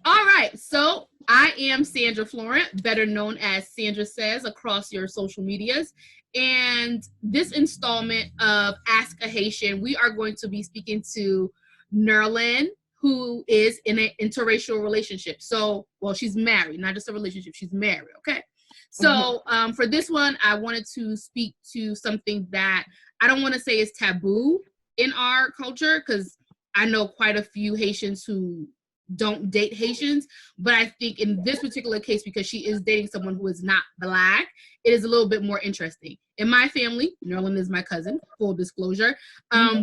All right, so I am Sandra Florent, better known as Sandra Says across your social medias. And this installment of Ask a Haitian, we are going to be speaking to Nerlande, who is in an interracial relationship. So, well, she's married, not just a relationship, she's married, okay? So, for this one, I wanted to speak to something that I don't want to say is taboo in our culture, because I know quite a few Haitians who don't date Haitians, but I think in this particular case, because she is dating someone who is not Black, it is a little bit more interesting. In my family, Nerlande is my cousin, full disclosure,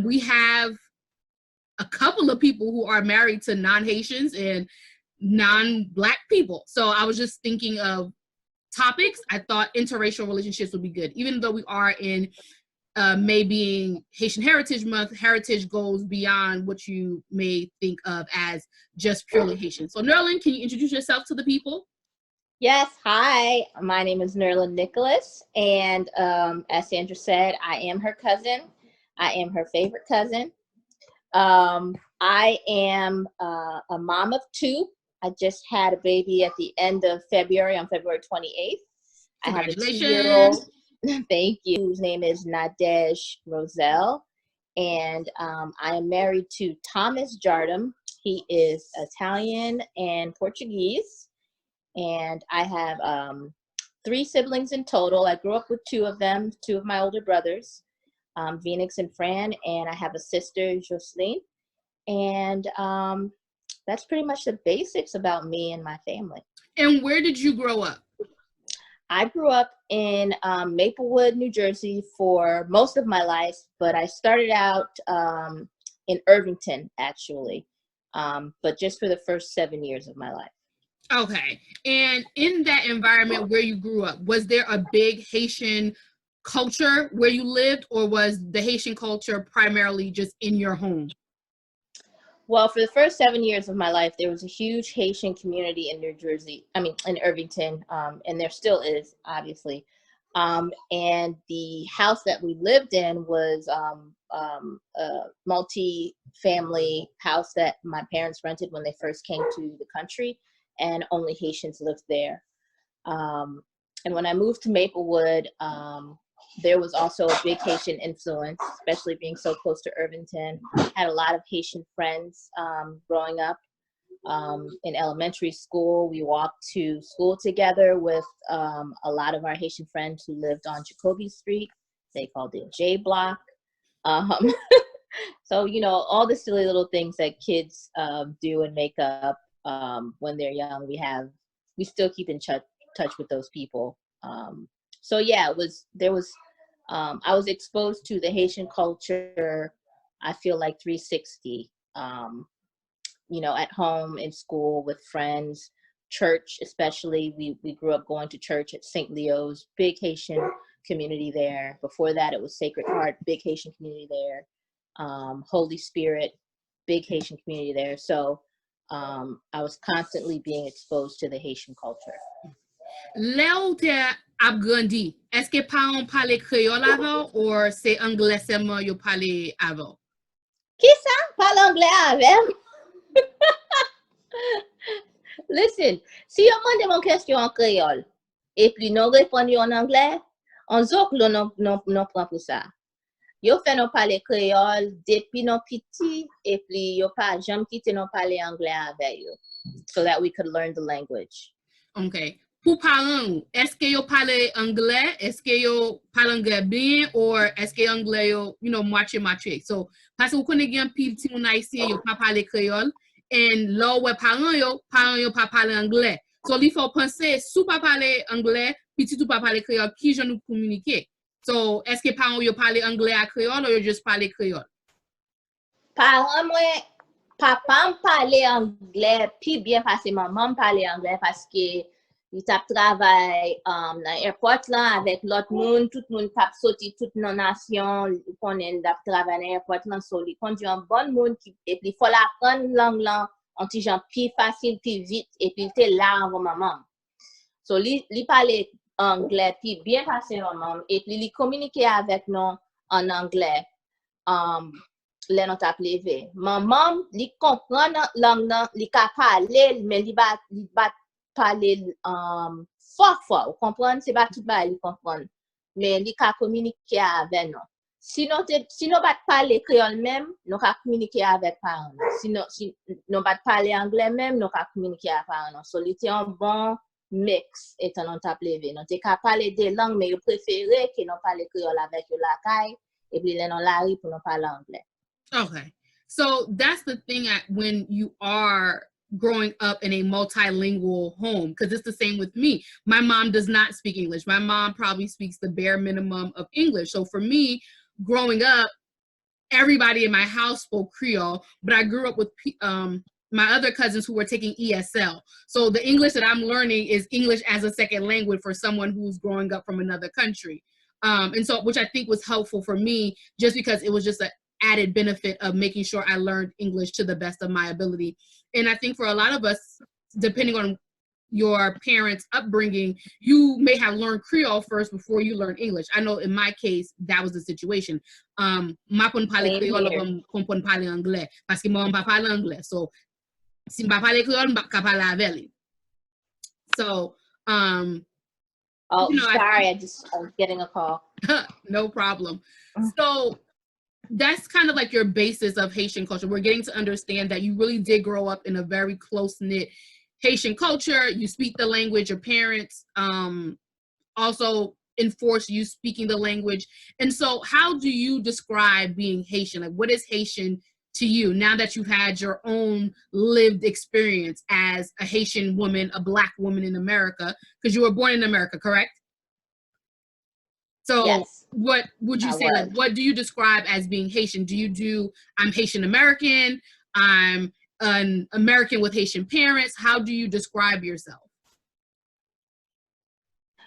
we have a couple of people who are married to non-Haitians and non-Black people. So I was just thinking of topics. I thought interracial relationships would be good, even though we are in May being Haitian Heritage Month. Heritage goes beyond what you may think of as just purely Haitian. So Nerlande, can you introduce yourself to the people? Yes, hi. My name is Nerlande Nicholas, and as Sandra said, I am her cousin. I am her favorite cousin. I am a mom of two. I just had a baby at the end of February, on February 28th. I have a 2-year-old. Thank you. Whose name is Nadej Roselle. And I am married to Thomas Jardum. He is Italian and Portuguese. And I have 3 siblings in total. I grew up with 2 of them, 2 of my older brothers, Phoenix and Fran. And I have a sister, Jocelyn. And that's pretty much the basics about me and my family. And where did you grow up? I grew up in Maplewood, New Jersey for most of my life, but I started out in Irvington, actually, but just for the first 7 years of my life. Okay. And in that environment where you grew up, was there a big Haitian culture where you lived, or was the Haitian culture primarily just in your home? Well, for the first 7 years of my life, there was a huge Haitian community in New Jersey, in Irvington, and there still is, obviously. And the house that we lived in was a multi-family house that my parents rented when they first came to the country, and only Haitians lived there. And when I moved to Maplewood, there was also a big Haitian influence, especially being so close to Irvington. Had a lot of Haitian friends growing up. In elementary school, we walked to school together with a lot of our Haitian friends who lived on Jacoby Street. They called it J Block. So, you know, all the silly little things that kids do and make up when they're young, we still keep in touch with those people. So yeah, I was exposed to the Haitian culture, I feel like 360, you know, at home, in school, with friends, church especially. We grew up going to church at St. Leo's, big Haitian community there. Before that, it was Sacred Heart, big Haitian community there. Holy Spirit, big Haitian community there. So I was constantly being exposed to the Haitian culture. Là où tu as grandi, est-ce que parents parlaient créole avant, ou c'est anglais seulement you parlaient avant? Qui ça? Parle anglais avec? Listen, si yo mande mon question en créole, et puis non répondre en anglais, on zok non prend pour ça. Yo fait non parler créole depuis non petit, et puis yo pas jamais quitté non parler anglais avec yo, so that we could learn the language. Okay. Pour parents, est-ce que yo parle anglais? Est-ce que yo parle anglais bien, ou est-ce que anglais yo, you know, moitié? So, parce que vous connaissez un petit moun haïtien, yo pas parler créole, et là où parents yo pas parler anglais. So, il faut penser, sous pas parler anglais, petit ou pas parler créole, qui je nous communiquer. So, est-ce que parents yo parler anglais à créole, ou yo juste parler créole? Parents moi, papa me parler anglais, puis bien parce que maman me parler anglais parce que il tap travail dans l'aéroport là avec l'autre monde, tout le monde tap sorti toute nos nations, qu'on est tap travail dans l'aéroport là, so il conduit un bon monde qui, et puis il faut l'apprendre langue là en petit genre plus facile, plus vite, et puis il était là avant maman. So il parlait anglais puis bien passé maman, et puis il communiquait avec nous en anglais. le non tap leve. Maman, li kompran lang nan, li ka pale, men li bat pale fort. Ou kompran, se ba tout ba li kompran. Men li ka komunike ave non. Si non bat pale créole même, nous ka communiquer avec parents. Si non bat pale anglais même, nous ka communiquer avec parents. So, li te un bon mix étant non tap leve. Non te ka pale des langues, mais yo préféré que non pale créole avec yo la caille, et puis les non la ri pour non parler anglais. Okay. So that's the thing when you are growing up in a multilingual home, because it's the same with me. My mom does not speak English. My mom probably speaks the bare minimum of English. So for me, growing up, everybody in my house spoke Creole, but I grew up with my other cousins who were taking ESL. So the English that I'm learning is English as a second language for someone who's growing up from another country. And so, which I think was helpful for me, just because it was just an added benefit of making sure I learned English to the best of my ability. And I think for a lot of us, depending on your parents' upbringing, you may have learned Creole first before you learn English. I know in my case, that was the situation. Ma pon parle Creole, pon parle anglais, parce que moi, on parle anglais. So, si m'a parle Creole, m'a parle avec. So, oh, you know, sorry, I was getting a call. No problem. So, that's kind of like your basis of Haitian culture. We're getting to understand that you really did grow up in a very close-knit Haitian culture. You speak the language. Your parents also enforce you speaking the language. And so how do you describe being Haitian? Like, what is Haitian to you now that you've had your own lived experience as a Haitian woman, a Black woman in America, because you were born in America, correct? So yes. What would you say, like, what do you describe as being Haitian? Do you do, I'm Haitian American, I'm an American with Haitian parents? How do you describe yourself?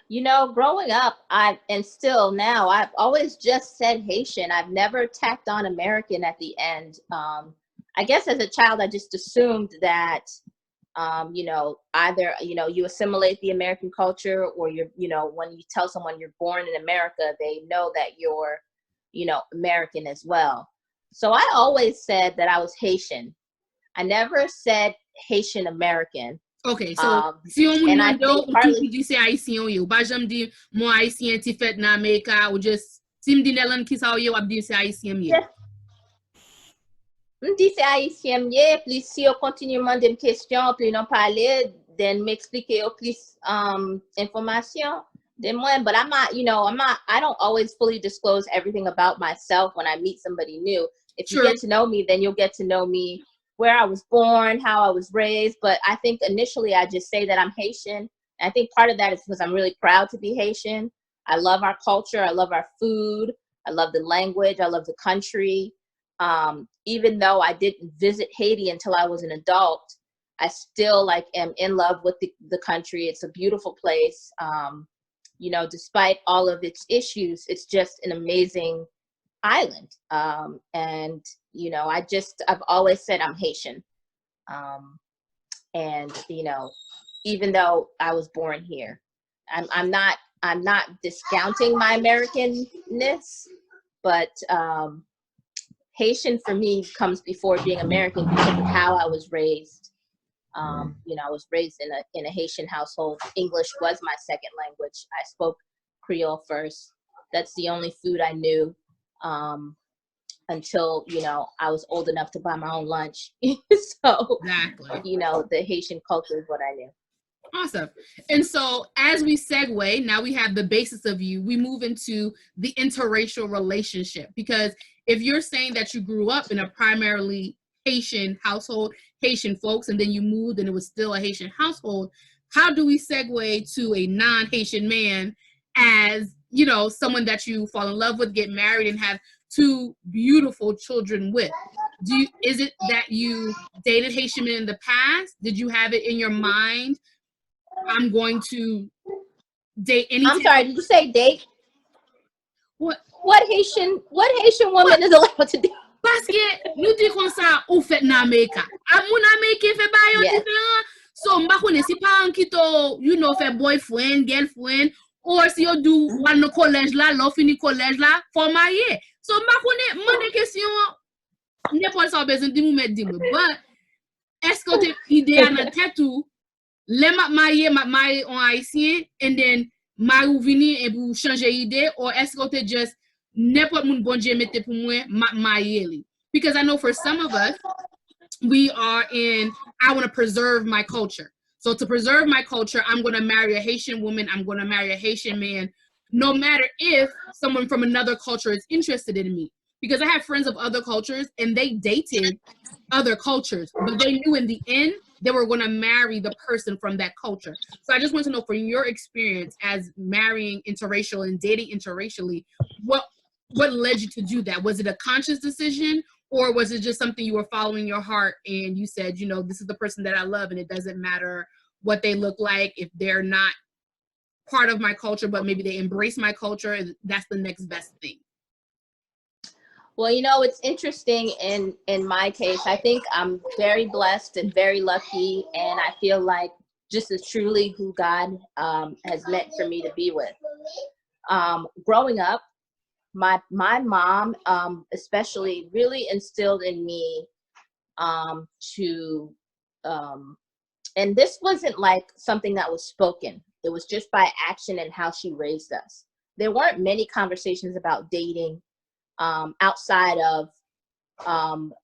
You know, growing up, and still now, I've always just said Haitian. I've never tacked on American at the end. I guess as a child, I just assumed that, you know, either, you know, you assimilate the American culture, or you're, you know, when you tell someone you're born in America, they know that you're, you know, American as well. So I always said that I was Haitian. I never said Haitian American. Okay, so si on moun mando, ou ti di se Haitien yo, ba jam di mon Haitien ti fet na Amerika, ou just si mdi Nerlande ki sa yo, ap di se Haitien ye. Mdi se Haitien ye, pli si yo continue mande m question, pli non pale, then m'explique yo plus information. Then mwen, but I'm not, you know, I don't always fully disclose everything about myself when I meet somebody new. If you get to know me, then you'll get to know me, where I was born, how I was raised. But I think initially I just say that I'm Haitian. And I think part of that is because I'm really proud to be Haitian. I love our culture. I love our food. I love the language. I love the country. Even though I didn't visit Haiti until I was an adult, I still am in love with the country. It's a beautiful place. You know, despite all of its issues, it's just an amazing island. And, you know, I've always said I'm Haitian. And, you know, even though I was born here, I'm not discounting my Americanness, but Haitian for me comes before being American because of how I was raised. You know, I was raised in a Haitian household. English was my second language. I spoke Creole first. That's the only food I knew until, you know, I was old enough to buy my own lunch. So, exactly. You know, the Haitian culture is what I knew. Awesome. And so as we segue, now we have the basis of you, we move into the interracial relationship. Because if you're saying that you grew up in a primarily Haitian household, Haitian folks, and then you moved and it was still a Haitian household, how do we segue to a non-Haitian man as, you know, someone that you fall in love with, get married, and have two beautiful children with? Is it that you dated Haitian men in the past? Did you have it in your mind, I'm going to date any? I'm sorry, did you say date? What Haitian woman is allowed to do? Parce que nous dit comme ça, ou fait na Amerika. A moun Amerike fait ba yo différent. So mba kone si pa an kito, you know, fait boyfriend, girlfriend, or si yo do one no college la, lo fini college la, for marié. So mba kone, mande question, n'importe sa besoin di mou met di mou. But, est-ce que te ide a nan tête ou, le m'a maye on haïtien, and then ma ou vini et pou changer ide, or est-ce que te just n'importe moun bon Dieu mette pou mwen, m'a maye li. Because I know for some of us, we are in, I want to preserve my culture. So to preserve my culture, I'm going to marry a Haitian woman. I'm going to marry a Haitian man, no matter if someone from another culture is interested in me. Because I have friends of other cultures and they dated other cultures, but they knew in the end they were going to marry the person from that culture. So I just want to know, from your experience as marrying interracial and dating interracially, what led you to do that? Was it a conscious decision, or was it just something you were following your heart and you said, you know, this is the person that I love and it doesn't matter what they look like, if they're not part of my culture, but maybe they embrace my culture, that's the next best thing? Well, you know, it's interesting in my case. I think I'm very blessed and very lucky, and I feel like just as truly who God has meant for me to be with. Growing up, my mom especially really instilled in me to and this wasn't like something that was spoken. It was just by action and how she raised us. There weren't many conversations about dating outside of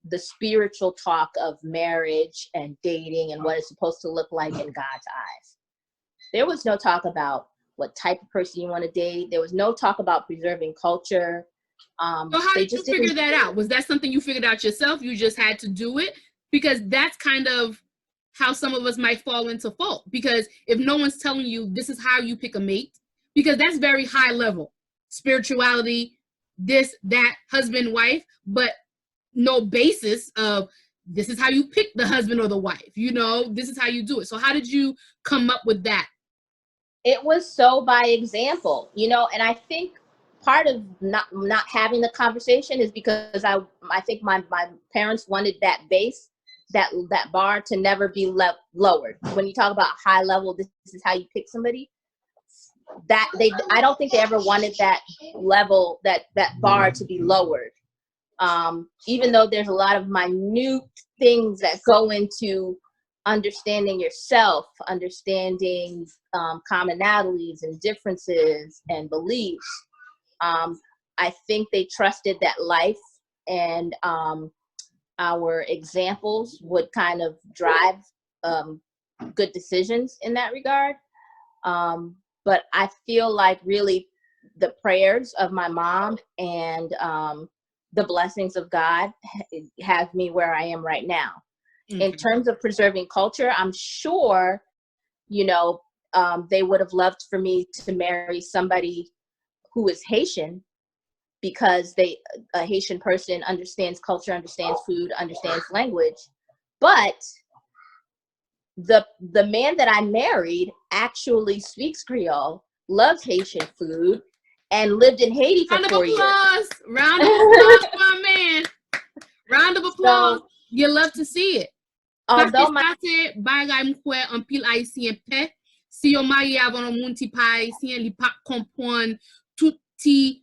the spiritual talk of marriage and dating and what it's supposed to look like in God's eyes. There was no talk about what type of person you want to date. There was no talk about preserving culture. So how did you figure that out? Was that something you figured out yourself? You just had to do it? Because that's kind of how some of us might fall into fault. Because if no one's telling you this is how you pick a mate, because that's very high level. Spirituality, this, that, husband, wife, but no basis of this is how you pick the husband or the wife. You know, this is how you do it. So how did you come up with that? It was so by example, you know, and I think part of not having the conversation is because I think my parents wanted that base, that bar to never be lowered. When you talk about high level, this is how you pick somebody. I don't think they ever wanted that level, that bar to be lowered. Even though there's a lot of minute things that go into understanding yourself, understanding commonalities and differences and beliefs. I think they trusted that life and our examples would kind of drive good decisions in that regard. But I feel like really the prayers of my mom and the blessings of God have me where I am right now. Mm-hmm. In terms of preserving culture, I'm sure, you know, they would have loved for me to marry somebody who is Haitian, because a Haitian person understands culture, understands food, understands language. But the man that I married actually speaks Creole, loves Haitian food, and lived in Haiti for 4 years. Round of applause for my man. Round of applause. So, you love to see it. Although si yo maye avon un moun ti pa haïtien, li pa kompon tout ti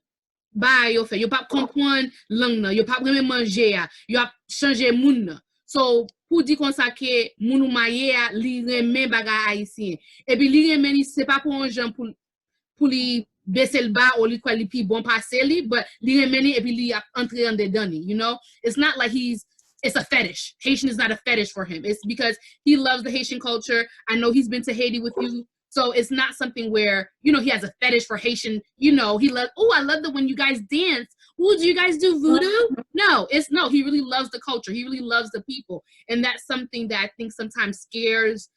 ba yo fe. Yo pa kompon lang nan, yo pa preme manje ya, yo ap chanje moun nan. So, pou di kon sa ke moun ou maye ya, li remen bagay haïtien. E pi li remen li, se pa pou an jan pou li bese l ba ou li kwa li pi bon pase li, but li remen li, e pi li ap entre an de dani, you know? It's not like it's a fetish. Haitian is not a fetish for him. It's because he loves the Haitian culture. I know he's been to Haiti with you. So it's not something where, you know, he has a fetish for Haitian, you know, he loves, oh, I love that when you guys dance. Oh, do you guys do voodoo? No, he really loves the culture. He really loves the people. And that's something that I think sometimes scares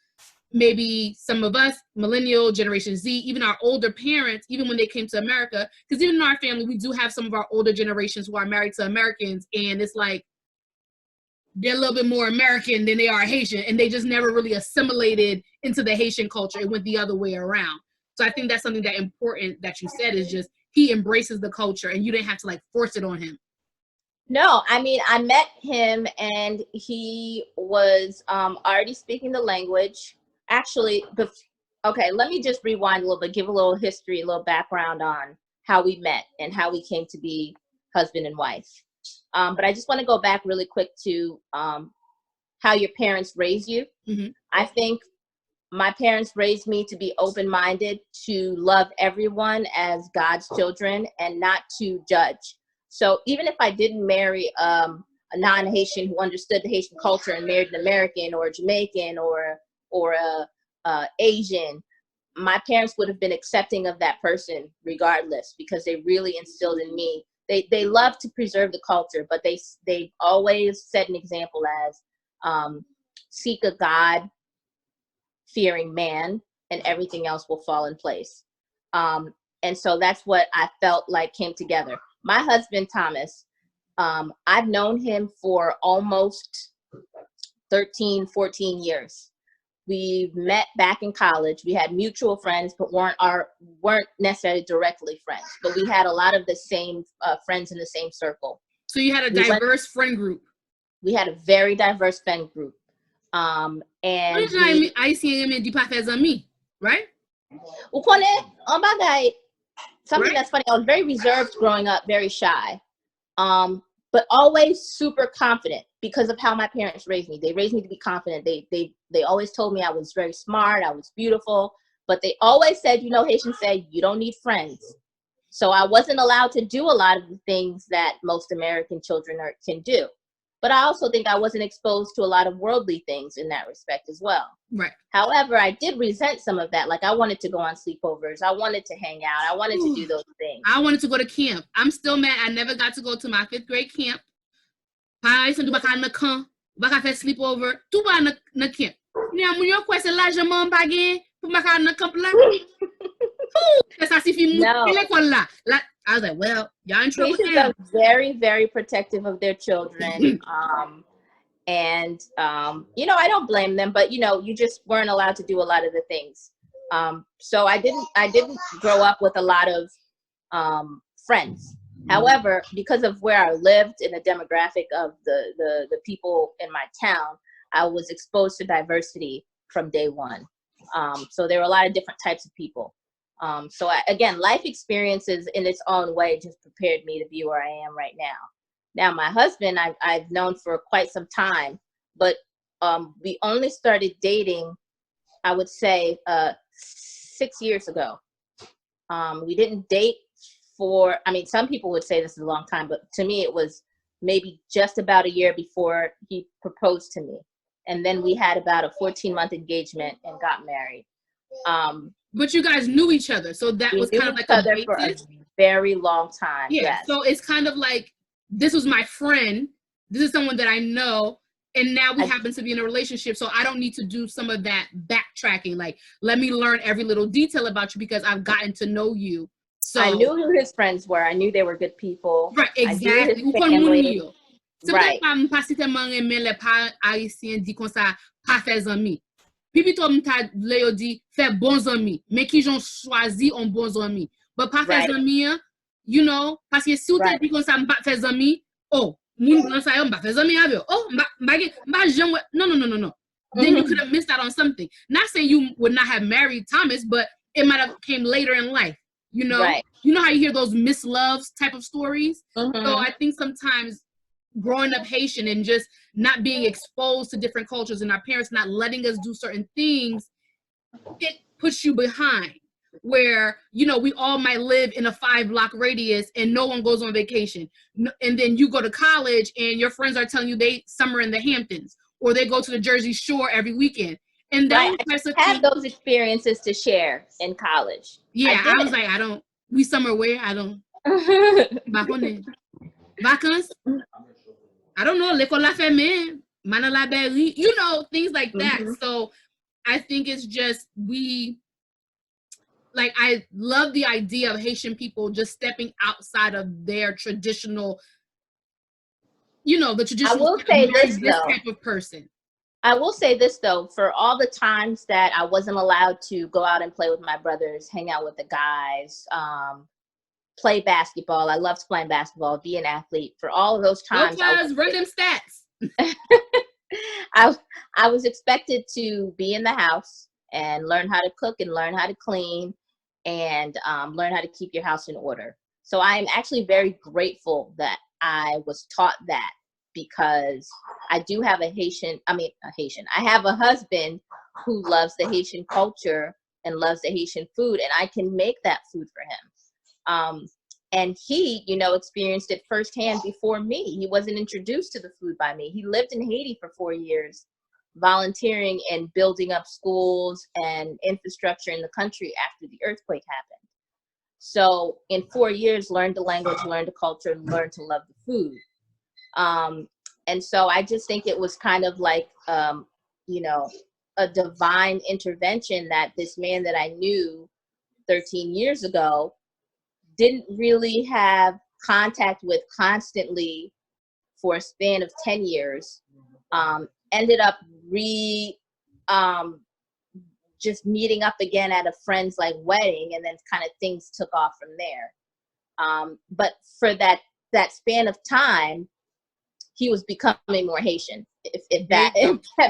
maybe some of us, millennial, Generation Z, even our older parents, even when they came to America, because even in our family, we do have some of our older generations who are married to Americans. And it's like, they're a little bit more American than they are Haitian, and they just never really assimilated into the Haitian culture. It went the other way around. So I think that's something that important that you said, is just he embraces the culture and you didn't have to like force it on him. No, I mean, I met him and he was already speaking the language. Actually, okay, let me just rewind a little bit, give a little history, a little background on how we met and how we came to be husband and wife. But I just want to go back really quick to how your parents raise you. I think my parents raised me to be open-minded, to love everyone as God's children and not to judge. So even if I didn't marry a non-Haitian who understood the Haitian culture and married an American or a Jamaican or a Asian, my parents would have been accepting of that person regardless, because they really instilled in me. They love to preserve the culture, but they always set an example as seek a God-fearing man, and everything else will fall in place. And so that's what I felt like came together. My husband, Thomas, I've known him for almost 13, 14 years. We met back in college. We had mutual friends, but weren't necessarily directly friends. But we had a lot of the same friends in the same circle. So you had a diverse friend group. We had a very diverse friend group. And right? Something that's funny. I was very reserved growing up, very shy, but always super confident because of how my parents raised me. They raised me to be confident. They always told me I was very smart, I was beautiful, but they always said, you know, Haitians say you don't need friends. So I wasn't allowed to do a lot of the things that most American children can do. But I also think I wasn't exposed to a lot of worldly things in that respect as well. Right. However, I did resent some of that. Like I wanted to go on sleepovers. I wanted to hang out. I wanted to do those things. I wanted to go to camp. I'm still mad I never got to go to my 5th grade camp. I do baka na camp, baka fe sleepover, tout ba na camp. Ni a moun yo kwese l'argent man bagay pou baka na camp la. No. I was like, well, y'all in trouble. Haitians are very, very protective of their children. And you know, I don't blame them, but you know, you just weren't allowed to do a lot of the things. So I didn't grow up with a lot of friends. However, because of where I lived and the demographic of the people in my town, I was exposed to diversity from day one. So there were a lot of different types of people. So again, life experiences in its own way just prepared me to be where I am right now. Now, my husband, I've known for quite some time, but we only started dating, I would say, 6 years ago. We didn't date for, I mean, some people would say this is a long time, but to me, it was maybe just about a year before he proposed to me. And then we had about a 14-month engagement and got married. But you guys knew each other, so that was kind of like a basis for a very long time. Yeah, yes. So it's kind of like, this was my friend, this is someone that I know, and now we happen to be in a relationship, so I don't need to do some of that backtracking. Like, let me learn every little detail about you because I've gotten to know you. So I knew who his friends were. I knew they were good people. Right, exactly. Right. Pipi to mta le yo di fè bons amis, mais qui j'ont choisi en bons amis. But pas fè amis, you know, parce que si ou te di kon sa m'pa fè amis, oh, moun blanc sa yo m'pa fè amis avec. Oh, m'pa j'en no. Then you could have missed out on something. Not saying you would not have married Thomas, but it might have came later in life, you know? Right. You know how you hear those misloves type of stories? So I think sometimes growing up Haitian and just not being exposed to different cultures and our parents not letting us do certain things, it puts you behind where, you know, we all might live in a 5-block radius and no one goes on vacation. And then you go to college and your friends are telling you they summer in the Hamptons or they go to the Jersey Shore every weekend. And then have those experiences to share in college. Yeah, I was like, we summer where? I don't. Vacances? I don't know, l'école la fermée, mana la berry, you know, things like that. So I think it's just, I love the idea of Haitian people just stepping outside of their traditional, you know, the traditional. I will say this type of person. I will say this though, for all the times that I wasn't allowed to go out and play with my brothers, hang out with the guys, play basketball. I loved playing basketball, be an athlete. For all of those times, run them stats. I was expected to be in the house and learn how to cook and learn how to clean and learn how to keep your house in order. So I am actually very grateful that I was taught that, because I do have I have a husband who loves the Haitian culture and loves the Haitian food, and I can make that food for him. And he, experienced it firsthand before me. He wasn't introduced to the food by me. He lived in Haiti for 4 years, volunteering and building up schools and infrastructure in the country after the earthquake happened. So in 4 years, learned the language, learned the culture, and learned to love the food. And so I just think it was kind of like, a divine intervention that this man that I knew 13 years ago didn't really have contact with constantly for a span of 10 years, ended up just meeting up again at a friend's like wedding, and then kind of things took off from there. But for that span of time, he was becoming more Haitian, if that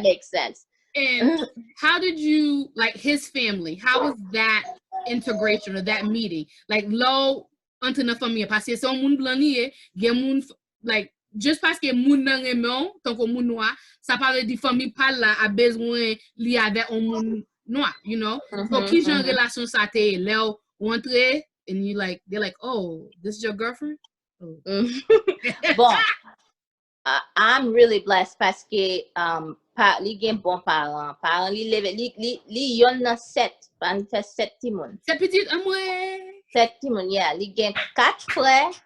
makes sense. And how did you, like, his family, how was that integration or that meeting? Like, low entre na famille, parce que son moun blanc lié, gen moun, like, just parce que moun nan remon, tant que moun noir, ça parle de famille par là a besoin li avec un moun noir, So, qui genre relation ça te, là, rentre, and they're like, oh, this is your girlfriend? Oh. Bon. I'm really blessed parce que li gen bon parent li leve li yon nan 7 timoun. 7 petit amoué. 7 timoun, yeah, li gen 4 frères.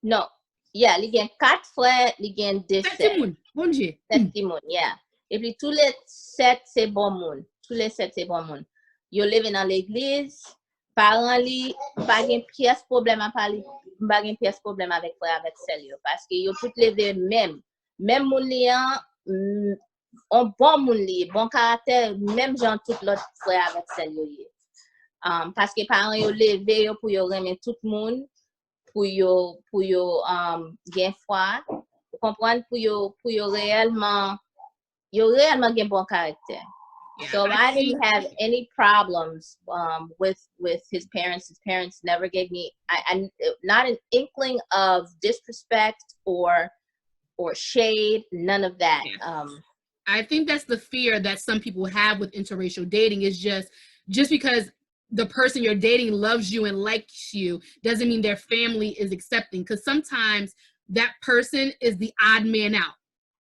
Non. Yeah, li gen 4 frères, li gen 17. 7 timoun. Bon Dieu. 7 timoun, yeah. Et puis tous les 7 c'est bon moun. Tous les 7 c'est bon moun. Yo leve dans l'église, parent li pa gen pièce problème à parler. Bagin pièce problème avec frère avec sérieux parce que yo tout lever même moun li on bon moun li bon caractère, même gens tout l'autre frère avec sérieux parce que parents yo lever yo pour yo remettre tout monde pour yo gain foi, comprendre pour yo réellement gain bon caractère. Yeah, so I didn't have any problems with his parents. His parents never gave me I not an inkling of disrespect or shade, none of that. Yeah. I think that's the fear that some people have with interracial dating, is just because the person you're dating loves you and likes you doesn't mean their family is accepting, because sometimes that person is the odd man out.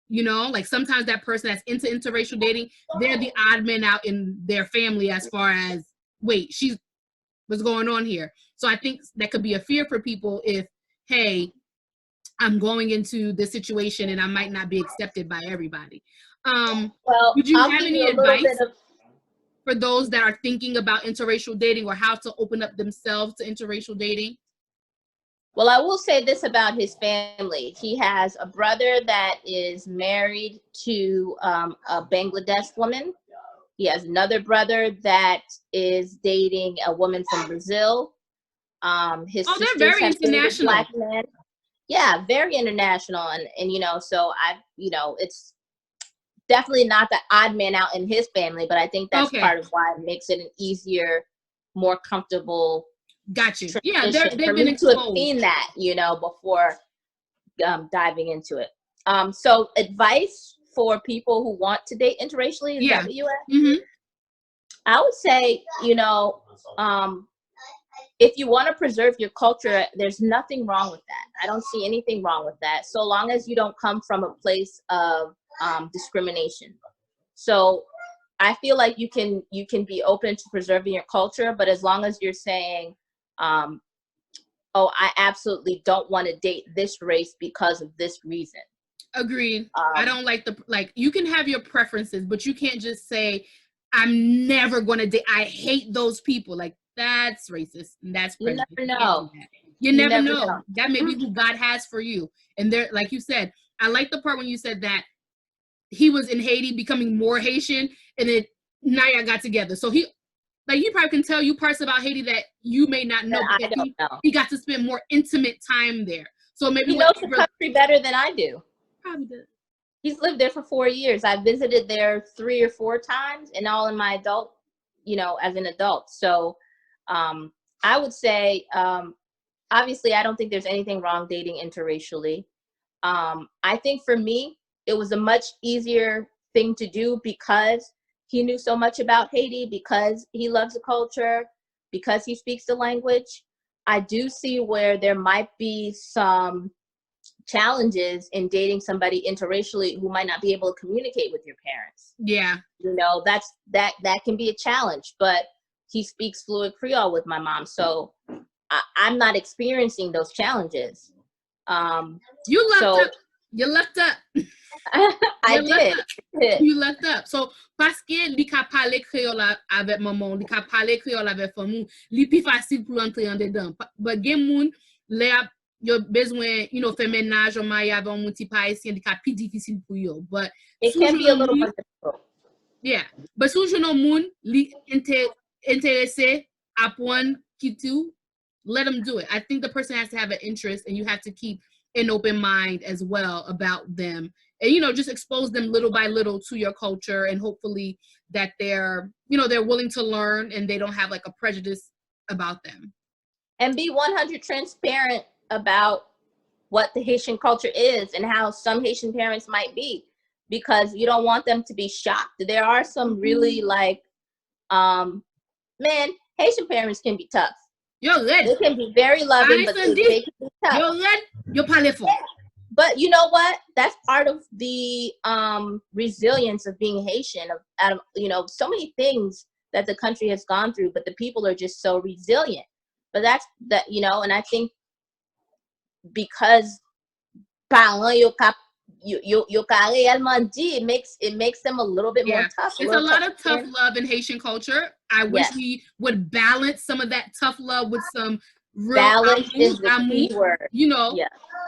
Like sometimes that person that's into interracial dating, they're the odd man out in their family as far as, wait, what's going on here? So I think that could be a fear for people if, hey, I'm going into this situation and I might not be accepted by everybody. Would you have any advice for those that are thinking about interracial dating or how to open up themselves to interracial dating? Well, I will say this about his family. He has a brother that is married to a Bangladesh woman. He has another brother that is dating a woman from Brazil. His sisters they're very international. Black men. Yeah, very international. And so it's definitely not the odd man out in his family, but I think that's part of why it makes it an easier, more comfortable. Got you. Yeah, they've been exposed. To have seen that, before diving into it. So advice for people who want to date interracially, is that what you asked? Mm-hmm. I would say, if you want to preserve your culture, there's nothing wrong with that. I don't see anything wrong with that, so long as you don't come from a place of discrimination. So I feel like you can be open to preserving your culture, but as long as you're saying, I absolutely don't want to date this race because of this reason. Agreed. I don't like you can have your preferences, but you can't just say, I'm never going to date. I hate those people. Like, that's racist. And that's prejudice. You never know. You never know. That may be who God has for you. And there, like you said, I like the part when you said that he was in Haiti becoming more Haitian, and then now y'all got together. So he probably can tell you parts about Haiti that you may not know. I don't know. He got to spend more intimate time there. So maybe he knows the country better than I do. Probably does. He's lived there for 4 years. I visited there 3 or 4 times, and all in my adult, as an adult. So I would say, obviously, I don't think there's anything wrong dating interracially. I think for me, it was a much easier thing to do because he knew so much about Haiti, because he loves the culture, because he speaks the language. I do see where there might be some challenges in dating somebody interracially who might not be able to communicate with your parents. Yeah. You know, that can be a challenge, but he speaks fluent Creole with my mom. So I'm not experiencing those challenges. You lucked up. You lucked up. I did. You lucked up. So, parce que li ka parler créole avec maman, li ka parler créole avec famou, li pi facile pour entrer en dedans. But gen moun, le yo besoin, you know, faire ménage ou mariage avec un petit haïtien, li ka pi difficile pour yo. But it can be a little more difficult. Yeah. But sou joun moun li intéressé apprendre ki tou, let them do it. I think the person has to have an interest, and you have to keep an open mind as well about them, and you know, just expose them little by little to your culture, and hopefully that they're, you know, they're willing to learn and they don't have like a prejudice about them. And be 100 transparent about what the Haitian culture is and how some Haitian parents might be, because you don't want them to be shocked. There are some really like, man, Haitian parents can be tough. They can be very loving, but they can be tough. But you know what? That's part of the resilience of being Haitian. Of you know, so many things that the country has gone through, but the people are just so resilient. But that's that, you know, and I think because it makes them a little bit more tough. It's a lot of tough love in Haitian culture. I wish we would balance some of that tough love with some real balance is the key word. You know,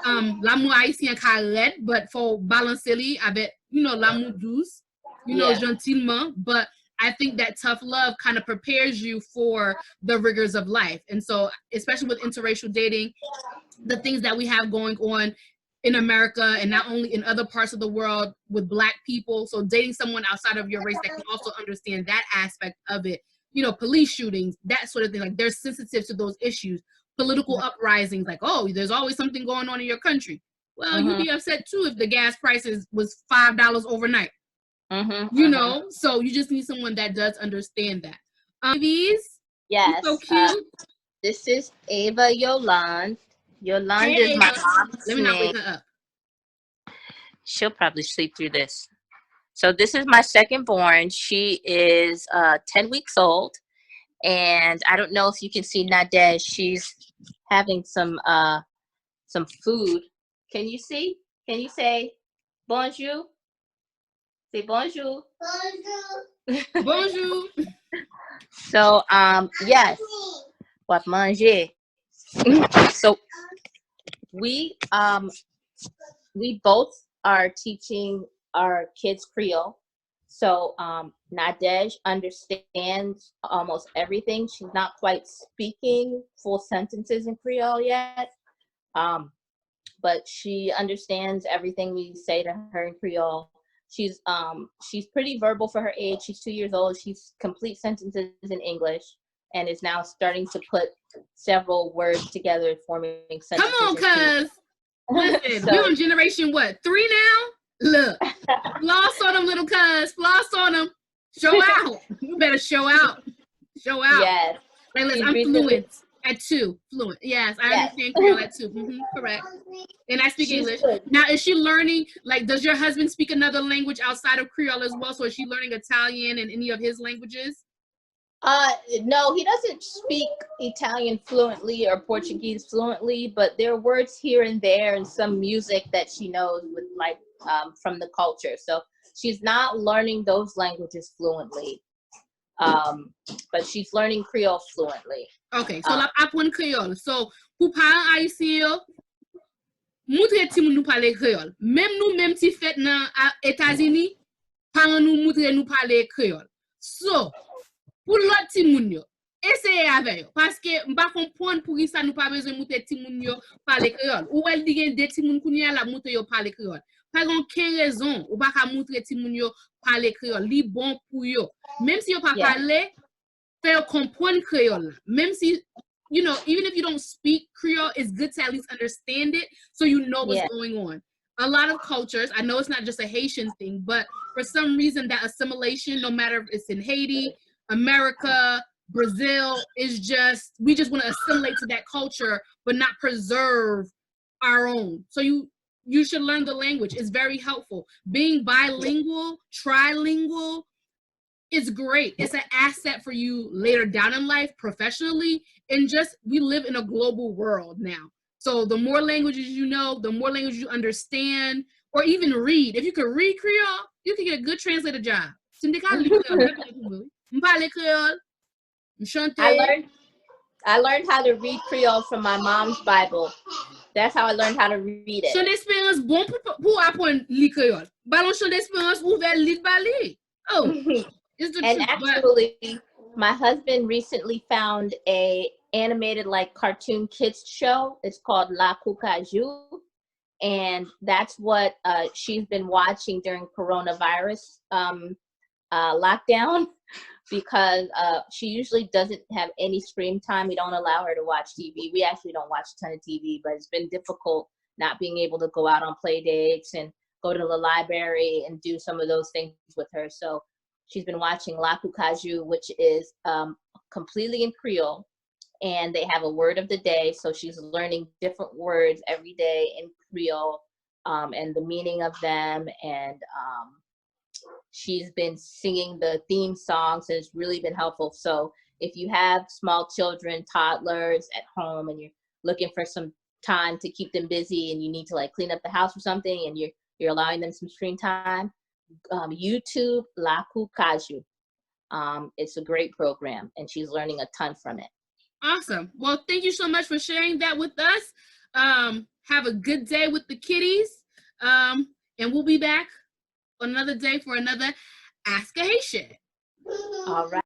l'amour haïtien carré, but for balancer avec, you know, l'amour douce, you know, gentiment. But I think that tough love kind of prepares you for the rigors of life. And so, especially with interracial dating, the things that we have going on in America and not only in other parts of the world with Black people. So dating someone outside of your race that can also understand that aspect of it, you know, police shootings, that sort of thing. Like, they're sensitive to those issues. Political uprisings, like, oh, there's always something going on in your country. Well, you'd be upset too if the gas prices was $5 overnight. You know, so you just need someone that does understand that. These, yes, so cute. This is Ava Yolande. Yolande is my mom's Let me not wake her up. She'll probably sleep through this. So this is my second born. She is 10 weeks old, and I don't know if you can see Nadej. She's having some food. Can you see? Can you say bonjour? Say bonjour. Bonjour. Bonjour. So yes, what manger? So we both are teaching our kids Creole. So Nadej understands almost everything. She's not quite speaking full sentences in Creole yet, but she understands everything we say to her in Creole. She's pretty verbal for her age. She's 2 years old. She's complete sentences in English and is now starting to put several words together, forming sentences. Come on, cuz. Listen, so, we're on generation what? 3 now? Look. Floss on them, little cuz. Floss on them. Show out. You better show out. Show out. Yes. Like, listen, I'm fluent at 2. Fluent. Yes, I understand Creole at 2. Correct. And I speak English. Good. Now, is she learning, like, does your husband speak another language outside of Creole as well? So is she learning Italian and any of his languages? No, he doesn't speak Italian fluently or Portuguese fluently, but there are words here and there and some music that she knows with, like, from the culture. So she's not learning those languages fluently, but she's learning Creole fluently. Okay, so la apprendre Creole. So pour parents haïtiens, montre ti moun nou parler Creole. Même ti fête nan États-Unis, parents nous montre nous parler Creole. So pour l'autre ti moun yo, essayez avec yo parce que m'pa comprendre pour ça nous pas besoin monter ti moun yo parler Creole. Ou elle dit gen des ti moun kounya la monter yo parler Creole. Pas aucune raison ou pas montrer ti moun yo parler Creole. Li bon pour yo. Même si yo pas parler, faire comprendre Creole. Même si, you know, even if you don't speak Creole, it's good to at least understand it so you know what's going on. a lot of cultures, I know it's not just a Haitian thing, but for some reason that assimilation, no matter if it's in Haiti, America, Brazil, is just, we just want to assimilate to that culture, but not preserve our own. So you should learn the language. It's very helpful. Being bilingual, trilingual, is great. It's an asset for you later down in life, professionally, and just, we live in a global world now. So the more languages you know, the more languages you understand, or even read. If you can read Creole, you can get a good translator job. I learned how to read Creole from my mom's Bible. That's how I learned how to read it. Champ d'espérance bon pour apprendre li Creole. Ballon champ d'espérance ouvert lit balé. Oh, it's the and truth. Actually, my husband recently found a animated like cartoon kids show. It's called La Cucaju, and that's what she's been watching during coronavirus lockdown, because she usually doesn't have any screen time. We don't allow her to watch TV. We actually don't watch a ton of TV, but it's been difficult not being able to go out on play dates and go to the library and do some of those things with her. So she's been watching La Cucaju, which is completely in Creole, and they have a word of the day. So she's learning different words every day in Creole, and the meaning of them. And she's been singing the theme songs, and it's really been helpful. So if you have small children, toddlers at home, and you're looking for some time to keep them busy, and you need to like clean up the house or something, and you're allowing them some screen time, YouTube La Cucaju. It's a great program, and she's learning a ton from it. Awesome. Well, thank you so much for sharing that with us. Have a good day with the kiddies, and we'll be back another day for another Ask a Haitian. All right.